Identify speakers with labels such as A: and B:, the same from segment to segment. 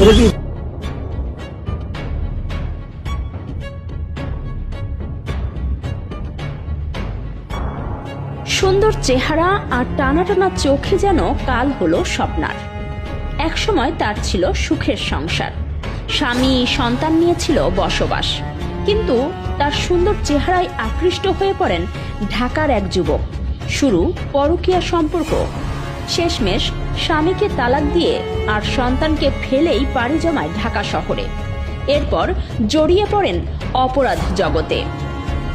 A: সুন্দর চেহারা আর টানা টানা চোখে যেন কাল হলো স্বপ্নার। একসময় তার ছিল সুখের সংসার, স্বামী সন্তান নিয়ে ছিল বসবাস, কিন্তু তার সুন্দর চেহারায় আকৃষ্ট হয়ে পড়েন ঢাকার এক যুবক। শুরু পরকীয়া সম্পর্ক। শেষমেশ স্বামীকে তালাক দিয়ে আর সন্তানকে ফেলেই পাড়ি জমায় ঢাকা শহরে। এরপর জড়িয়ে পড়েন অপরাধ জগতে।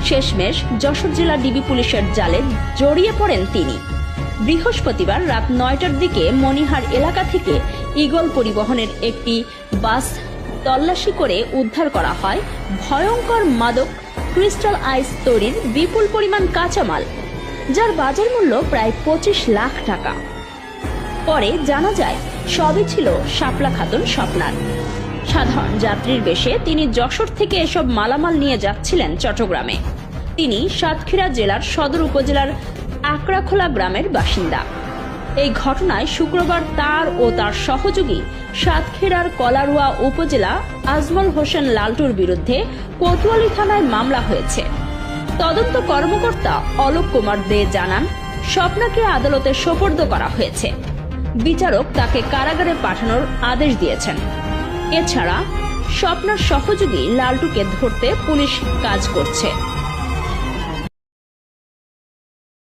A: শেষমেশ যশোর জেলা ডিবি পুলিশের জালে জড়িয়ে পড়েন তিনি। বৃহস্পতিবার রাত 9টার দিকে মনিহার এলাকা থেকে ঈগল পরিবহনের একটি বাস তল্লাশি করে উদ্ধার করা হয় ভয়ঙ্কর মাদক ক্রিস্টাল আইস তৈরির বিপুল পরিমাণ কাঁচামাল, যার বাজার মূল্য প্রায় 25 লাখ টাকা। পরে জানা যায় সবই ছিল শাপলা খাতুন স্বপ্নার। সাধারণ যাত্রীর বেশে তিনি যশোর থেকে এসব মালামাল নিয়ে যাচ্ছিলেন চট্টগ্রামে। তিনি সাতক্ষীরা জেলার সদর উপজেলার আকড়াখোলা গ্রামের বাসিন্দা। এই ঘটনায় শুক্রবার তার ও তার সহযোগী সাতক্ষীরার কলারুয়া উপজেলা আজমল হোসেন লালটুর বিরুদ্ধে কোতোয়ালি থানায় মামলা হয়েছে। তদন্ত কর্মকর্তা অলোক কুমার দে জানান, স্বপ্নাকে আদালতে সোপর্দ করা হয়েছে। বিচারক তাকে কারাগারে পাঠানোর আদেশ দিয়েছেন। এছাড়া স্বপ্নার সহযোগী লালটুকে ধরতে পুলিশ কাজ করছে।